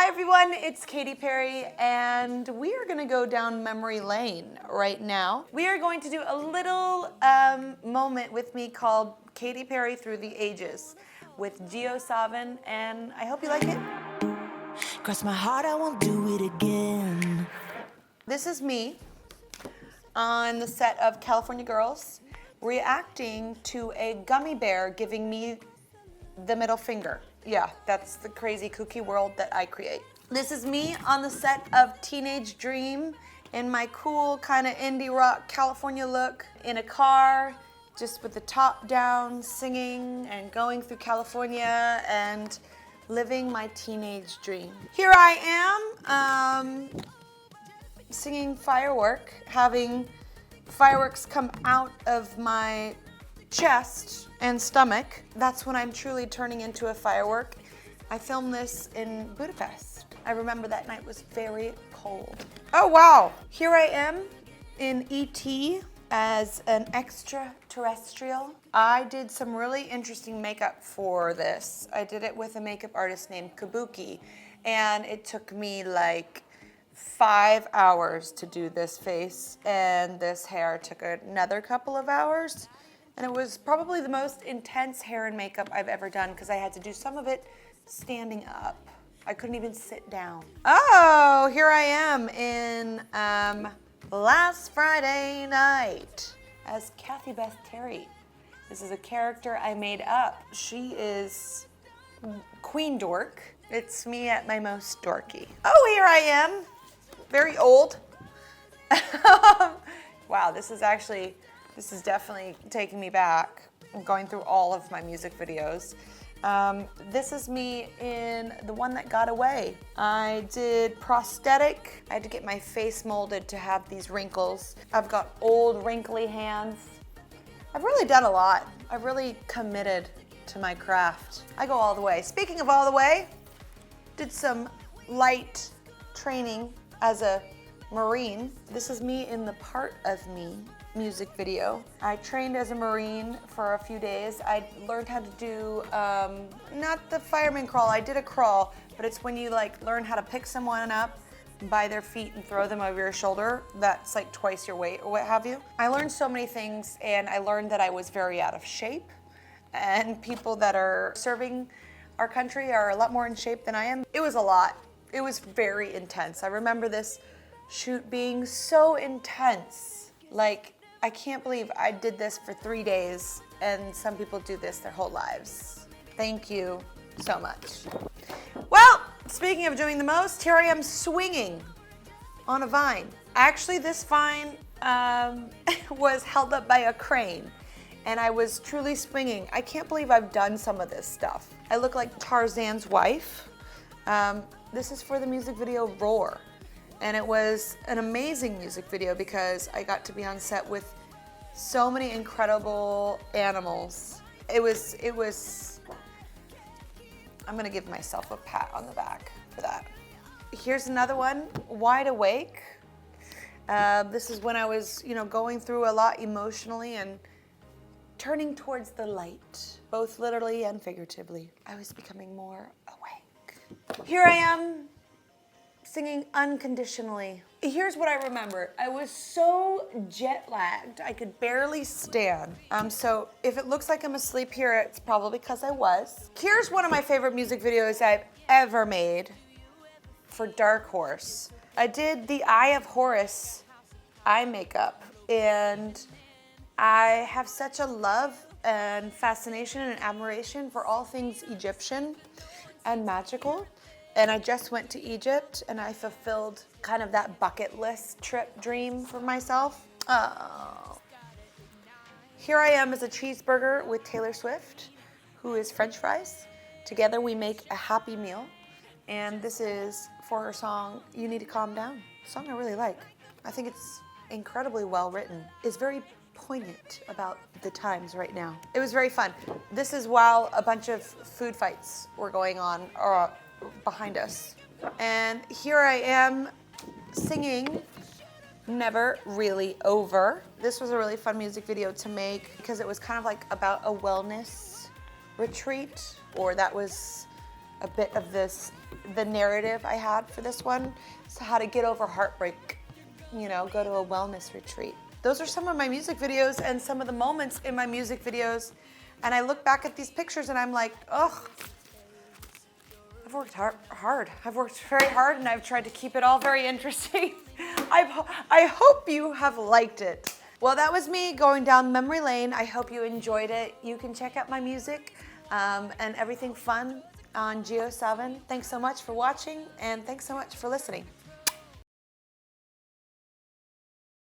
Hi everyone, it's Katy Perry and we are gonna go down memory lane right now. We are going to do a little moment with me called Katy Perry Through the Ages with JioSaavn, and I hope you like it. Cross my heart, I won't do it again. This is me on the set of California Girls reacting to a gummy bear giving me the middle finger. Yeah, that's the crazy kooky world that I create. This is me on the set of Teenage Dream in my cool kind of indie rock California look in a car, just with the top down, singing and going through California and living my teenage dream. Here I am, singing Firework, having fireworks come out of my chest and stomach. That's when I'm truly turning into a firework. I filmed this in Budapest. I remember that night was very cold. Oh wow, here I am in E.T. as an extraterrestrial. I did some really interesting makeup for this. I did it with a makeup artist named Kabuki, and it took me like 5 hours to do this face, and this hair took another couple of hours. And it was probably the most intense hair and makeup I've ever done because I had to do some of it standing up. I couldn't even sit down. Oh, here I am in Last Friday Night as Kathy Beth Terry. This is a character I made up. She is Queen Dork. It's me at my most dorky. Oh, here I am. Very old. Wow, this is definitely taking me back. I'm going through all of my music videos. This is me in the one that got away. I did prosthetic. I had to get my face molded to have these wrinkles. I've got old wrinkly hands. I've really done a lot. I've really committed to my craft. I go all the way. Speaking of all the way, did some light training as a Marine. This is me in the Part of Me music video. I trained as a Marine for a few days. I learned how to do, not the fireman crawl, I did a crawl, but it's when you like learn how to pick someone up by their feet and throw them over your shoulder. That's like twice your weight or what have you. I learned so many things, and I learned that I was very out of shape, and people that are serving our country are a lot more in shape than I am. It was a lot. It was very intense. I remember this shoot being so intense. Like, I can't believe I did this for 3 days, and some people do this their whole lives. Thank you so much. Well, speaking of doing the most, here I am swinging on a vine. Actually, this vine was held up by a crane, and I was truly swinging. I can't believe I've done some of this stuff. I look like Tarzan's wife. This is for the music video Roar. And it was an amazing music video because I got to be on set with so many incredible animals. It was, I'm gonna give myself a pat on the back for that. Here's another one, Wide Awake. This is when I was, going through a lot emotionally and turning towards the light, both literally and figuratively. I was becoming more awake. Here I am, singing Unconditionally. Here's what I remember. I was so jet lagged, I could barely stand. So if it looks like I'm asleep here, it's probably because I was. Here's one of my favorite music videos I've ever made for Dark Horse. I did the Eye of Horus eye makeup, and I have such a love and fascination and admiration for all things Egyptian and magical. And I just went to Egypt, and I fulfilled kind of that bucket list trip dream for myself. Oh. Here I am as a cheeseburger with Taylor Swift, who is French fries. Together we make a happy meal. And this is for her song, You Need to Calm Down. A song I really like. I think it's incredibly well written. It's very poignant about the times right now. It was very fun. This is while a bunch of food fights were going on behind us. And here I am singing Never Really Over. This was a really fun music video to make because it was kind of like about a wellness retreat, or that was a bit of this the narrative I had for this one is how to get over heartbreak, you know, go to a wellness retreat. Those are some of my music videos and some of the moments in my music videos. And I look back at these pictures and I'm like, ugh, I've worked hard. I've worked very hard and I've tried to keep it all very interesting. I hope you have liked it. Well, that was me going down memory lane. I hope you enjoyed it. You can check out my music and everything fun on JioSaavn. Thanks so much for watching and thanks so much for listening.